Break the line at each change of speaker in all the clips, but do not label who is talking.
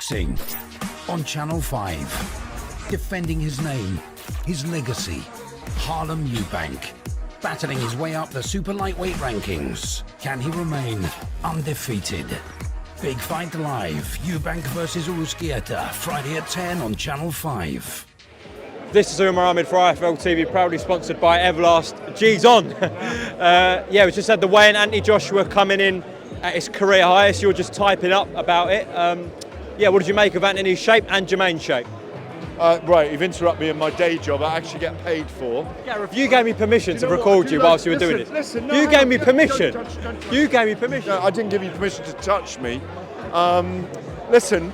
boxing on Channel 5. Defending his name, his legacy, Harlem Eubank. Battling his way up the super lightweight rankings. Can he remain undefeated? Big Fight Live, Eubank versus Uruzquieta, Friday at 10 on Channel 5.
This is Umar Ahmed for IFL TV, proudly sponsored by Everlast. G's on. We just had the weigh-in. Anthony Joshua coming in at his career highest. You're just typing up about it. What did you make of Anthony's shape and Jermaine's shape?
Right, you've interrupted me in my day job I actually get paid for.
Gareth, you gave me permission to record you whilst you were doing it. You gave me permission. You gave me permission.
No, I didn't give you permission to touch me. Listen,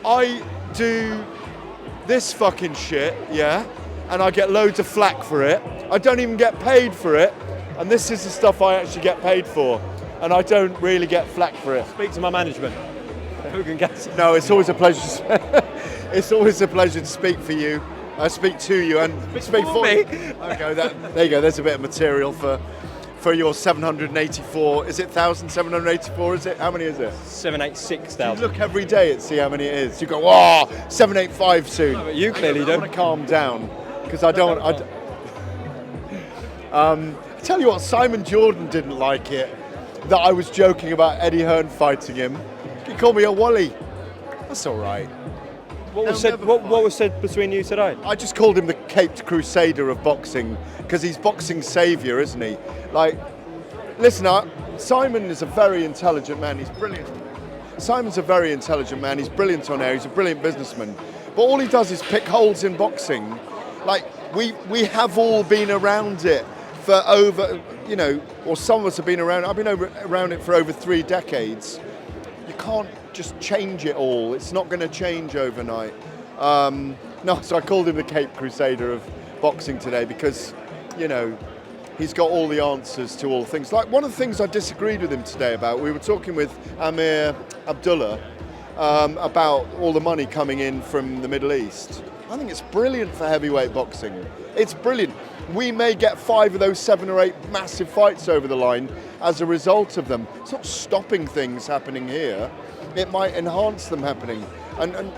I do this fucking shit, yeah, and I get loads of flack for it. I don't even get paid for it, and this is the stuff I actually get paid for, and I don't really get flack for it.
Speak to my management. Who can guess?
No, it's always a pleasure. It's always a pleasure to speak for you. I speak to you and speak for
me.
Okay, there you go. There's a bit of material for your 784. Is it 1,784? Is it? How many is it?
786,000.
You look every day and see how many it is. You go, oh, 785 soon.
No, but you clearly do.
I want to calm down because I don't. I tell you what, Simon Jordan didn't like it that I was joking about Eddie Hearn fighting him. He called me a Wally. That's all right.
What was said between you today?
I just called him the Caped Crusader of boxing because he's boxing's saviour, isn't he? Like, listen, Simon is a very intelligent man. He's brilliant. Simon's a very intelligent man. He's brilliant on air. He's a brilliant businessman. But all he does is pick holes in boxing. Like, we have all been around it for over, or some of us have been around. I've been around it for over 3 decades. You can't just change it all. It's not going to change overnight. So I called him the Caped Crusader of boxing today because, he's got all the answers to all things. Like one of the things I disagreed with him today about, we were talking with Amir Abdullah about all the money coming in from the Middle East. I think it's brilliant for heavyweight boxing. It's brilliant. We may get 5 of those 7 or 8 massive fights over the line as a result of them. It's not stopping things happening here. It might enhance them happening. And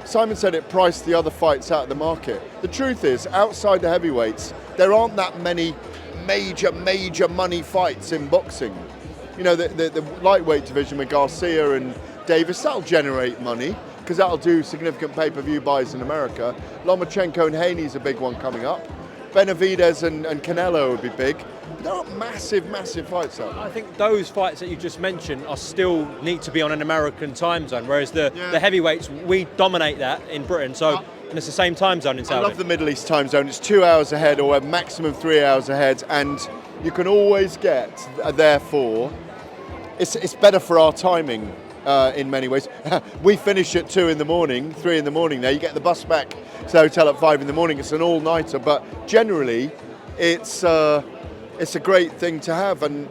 Simon said it priced the other fights out of the market. The truth is, outside the heavyweights, there aren't that many major money fights in boxing. The lightweight division with Garcia and Davies, that'll generate money because that'll do significant pay-per-view buys in America. Lomachenko and Haney's a big one coming up. Benavidez and Canelo would be big. But there aren't massive fights out there.
I think those fights that you just mentioned are still need to be on an American time zone, whereas the heavyweights, we dominate that in Britain, and it's the same time zone in Saudi.
I love the Middle East time zone. It's 2 hours ahead or a maximum 3 hours ahead, and you can always get, therefore, it's better for our timing in many ways. We finish at 2 in the morning, 3 in the morning there. You get the bus back to the hotel at 5 in the morning. It's an all-nighter, but generally it's a great thing to have. And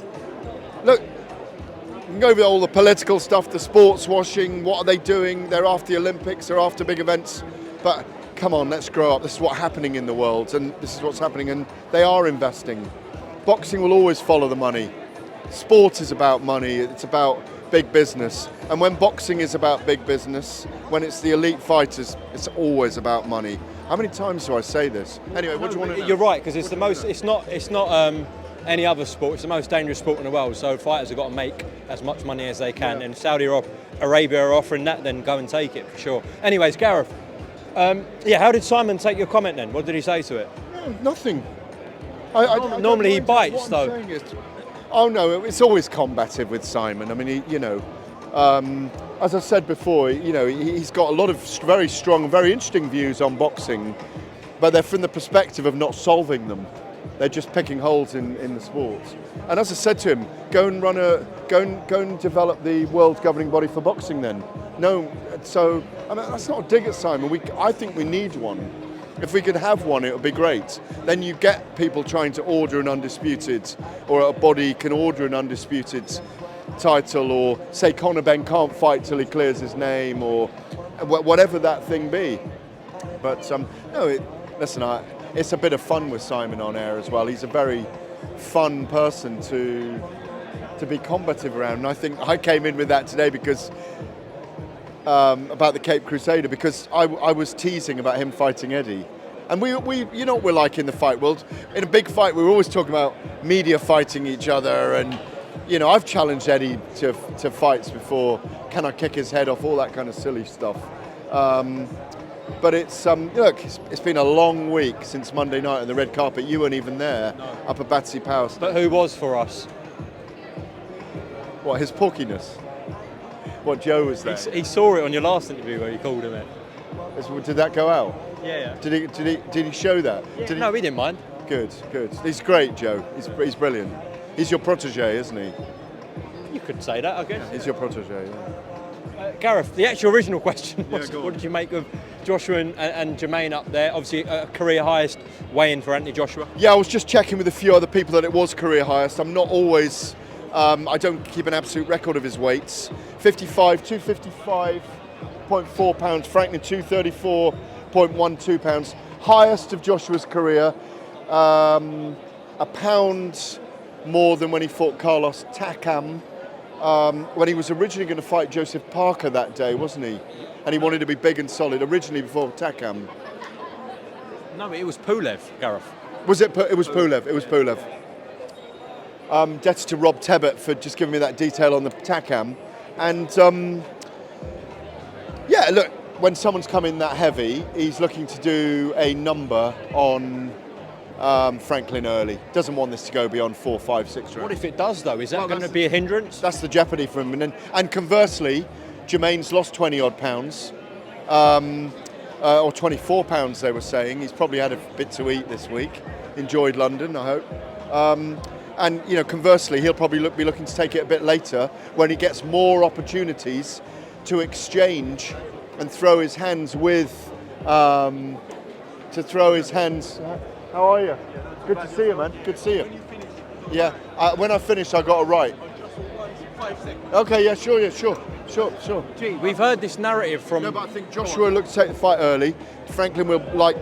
look, we can go over all the political stuff, the sports washing, what are they doing? They're after the Olympics, they're after big events. But come on, let's grow up. This is what's happening in the world, and this is what's happening, and they are investing. Boxing will always follow the money. Sport is about money, it's about big business. And when boxing is about big business, when it's the elite fighters, it's always about money. How many times do I say this? Anyway, what do you want to know?
You're right, because it's not any other sport. It's the most dangerous sport in the world. So fighters have got to make as much money as they can. And Saudi Arabia are offering that, then go and take it for sure. Anyways, Gareth, how did Simon take your comment then? What did he say to it?
Nothing.
Normally he bites, though.
Oh no, it's always combative with Simon. I mean, as I said before, he's got a lot of very strong, very interesting views on boxing, but they're from the perspective of not solving them. They're just picking holes in the sport. And as I said to him, go and develop the world governing body for boxing then. No, so that's not a dig at Simon. I think we need one. If we could have one, it would be great. Then you get people trying to order an undisputed, or a body can order an undisputed title, or say Conor Benn can't fight till he clears his name, or whatever that thing be. But listen, it's a bit of fun with Simon on air as well. He's a very fun person to be combative around. And I think I came in with that today because about the Cape Crusader, because I was teasing about him fighting Eddie. And we, you know what we're like in the fight world. In a big fight, we're always talking about media fighting each other, and you know, I've challenged Eddie to fights before. Can I kick his head off? All that kind of silly stuff. But it's look, it's been a long week since Monday night on the red carpet. You weren't even there, up at Battersea Power Station.
But who was for us?
What, his porkiness? What, Joe was there?
He saw it on your last interview where you called him it.
Did that go out?
Yeah.
Did he show that?
Yeah. No, we didn't mind.
Good. He's great, Joe. He's brilliant. He's your protege, isn't he?
You could say that, I guess.
He's your protege, yeah.
Gareth, the actual original question was,
go on.
what did you make of Joshua and Jermaine up there? Obviously, a career highest weigh-in for Anthony Joshua.
Yeah, I was just checking with a few other people that it was career highest. I'm not always, I don't keep an absolute record of his weights. 255.4 pounds, Franklin 234.12 pounds. Highest of Joshua's career, a pound more than when he fought Carlos Takam, when he was originally going to fight Joseph Parker that day, wasn't he? And he wanted to be big and solid originally before Takam.
No, it was Pulev, Gareth.
Was it? It was Pulev. It was Pulev. Debts to Rob Tebbett for just giving me that detail on the Takam. And yeah, look, when someone's come in that heavy, he's looking to do a number on Franklin early. Doesn't want this to go beyond 4, 5, 6 rounds.
What if it does, though? Is that going to be a hindrance?
That's the jeopardy for him. And conversely, Jermaine's lost 20 odd pounds, or 24 pounds they were saying. He's probably had a bit to eat this week. Enjoyed London, I hope. And you know, conversely, he'll probably be looking to take it a bit later when he gets more opportunities to exchange and throw his hands with. How are you? Good to see you, man. Good to see you. Yeah. When I finish, I got a right. Okay. Yeah. Sure.
Gee, we've heard this narrative from.
No, but I think Joshua looked to take the fight early. Franklin will like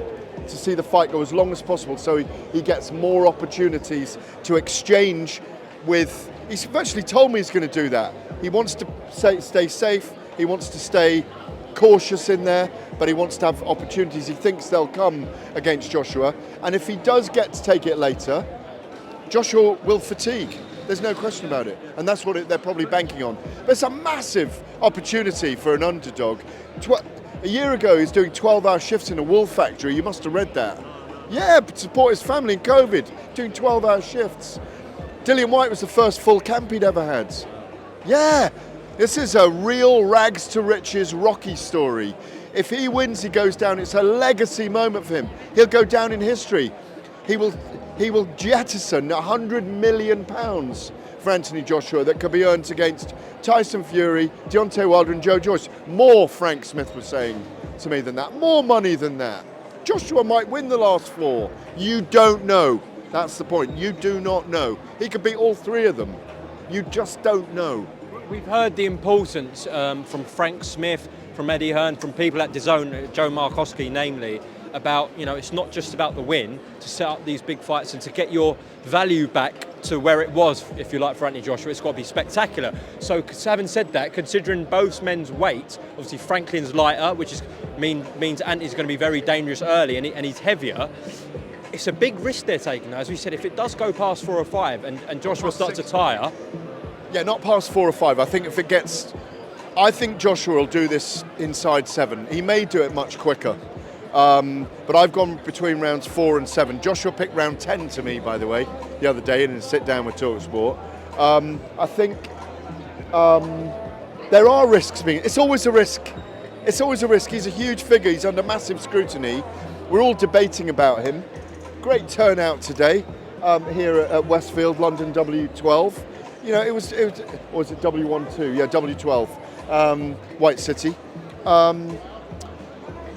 to see the fight go as long as possible, so he gets more opportunities to exchange with. He's virtually told me he's going to do that. He wants to stay safe. He wants to stay cautious in there, but he wants to have opportunities. He thinks they'll come against Joshua, and if he does get to take it later, Joshua will fatigue. There's no question about it, and that's what they're probably banking on. But it's a massive opportunity for an underdog. A year ago, he was doing 12-hour shifts in a wool factory. You must have read that. Yeah, to support his family in COVID, doing 12-hour shifts. Dillian White was the first full camp he'd ever had. Yeah. This is a real rags to riches Rocky story. If he wins, he goes down. It's a legacy moment for him. He'll go down in history. He will jettison £100 million for Anthony Joshua that could be earned against Tyson Fury, Deontay Wilder and Joe Joyce. More, Frank Smith was saying to me, than that. More money than that. Joshua might win the last 4. You don't know. That's the point. You do not know. He could beat all 3 of them. You just don't know.
We've heard the importance from Frank Smith, from Eddie Hearn, from people at DAZN, Joe Markowski namely, about, you know, it's not just about the win, to set up these big fights and to get your value back to where it was, if you like, for Anthony Joshua. It's got to be spectacular. So having said that, considering both men's weight, obviously Franklin's lighter, which means Anthony's going to be very dangerous early, and he's heavier. It's a big risk they're taking. As we said, if it does go past 4 or 5 and Joshua starts to tire.
Yeah, not past 4 or 5. I think if it gets, I think Joshua will do this inside 7. He may do it much quicker, but I've gone between rounds 4 and 7. Joshua picked round 10 to me, by the way, the other day in a sit down with TalkSport. I think there are risks being. It's always a risk. It's always a risk. He's a huge figure. He's under massive scrutiny. We're all debating about him. Great turnout today here at Westfield, London W12. You know, it was or was it W12? Yeah, W12, White City.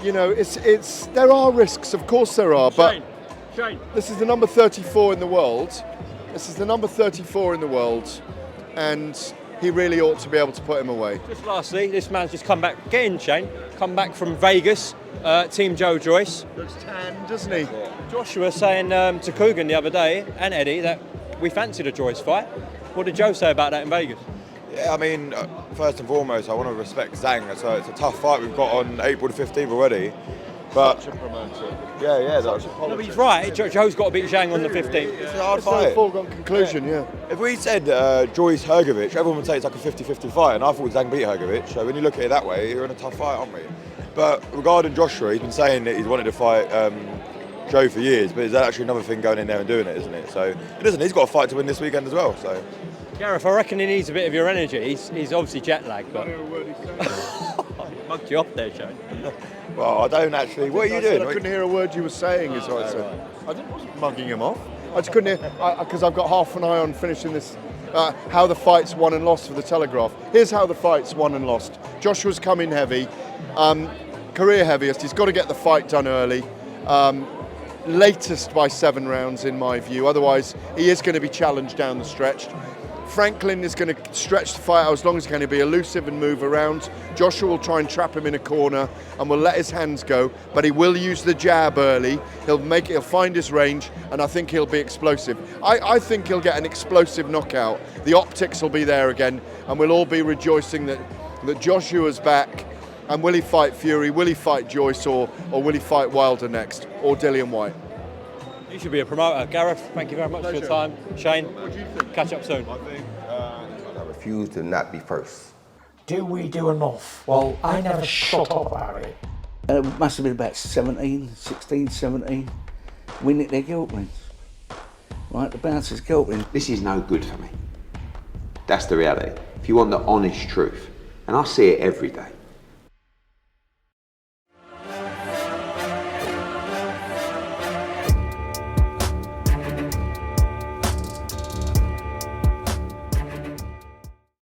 You know, there are risks, of course there are, but
Shane.
This is the number 34 in the world. This is the number 34 in the world, and he really ought to be able to put him away.
Just lastly, this man's just come back. Get in, Shane. Come back from Vegas, Team Joe Joyce.
Looks tan, doesn't he?
Joshua saying to Coogan the other day, and Eddie, that we fancied a Joyce fight. What did Joe say about that in Vegas?
Yeah, I mean, first and foremost, I want to respect Zhang. It's a tough fight we've got on April the 15th already. But
Such a promoter.
yeah,
Such a
No, but
politician.
he's right. Joe's got to beat Zhang on the 15th.
it's a hard
It's no
fight.
foregone conclusion, yeah.
If we said Joyce Hergovich, everyone would say it's like a 50-50 fight, and I thought Zhang beat Hergovich. So when you look at it that way, you're in a tough fight, aren't we? But regarding Joshua, he's been saying that he's wanted to fight Joe for years, but there's actually another thing going in there and doing it, isn't it? So he's got a fight to win this weekend as well. So
Gareth, I reckon he needs a bit of your energy. He's obviously jet lagged, but mugged you off there, Shane.
well, I don't actually. What are you doing?
I couldn't hear a word you were saying, is what I said. I wasn't mugging him off. I just couldn't hear, because I've got half an eye on finishing this, how the fight's won and lost for the Telegraph. Here's how the fight's won and lost. Joshua's come in heavy, career heaviest. He's got to get the fight done early. Latest by 7 rounds, in my view. Otherwise, he is going to be challenged down the stretch. Franklin is going to stretch the fight out as long as he can. He'll be elusive and move around. Joshua will try and trap him in a corner and will let his hands go, but he will use the jab early. He'll find his range, and I think he'll be explosive. I think he'll get an explosive knockout. The optics will be there again, and we'll all be rejoicing that Joshua's back. And will he fight Fury? Will he fight Joyce, or will he fight Wilder next, or Dillian White?
You should be a promoter. Gareth, thank you very much for your time. Shane,
What do you think?
catch up soon.
I think
I refuse to not be first.
Do we do enough? Well, I never shut up about it.
It must have been about 16, 17. We nicked their guilt rings. Right, the bouncer's guilt ring.
This is no good for me. That's the reality. If you want the honest truth, and I see it every day,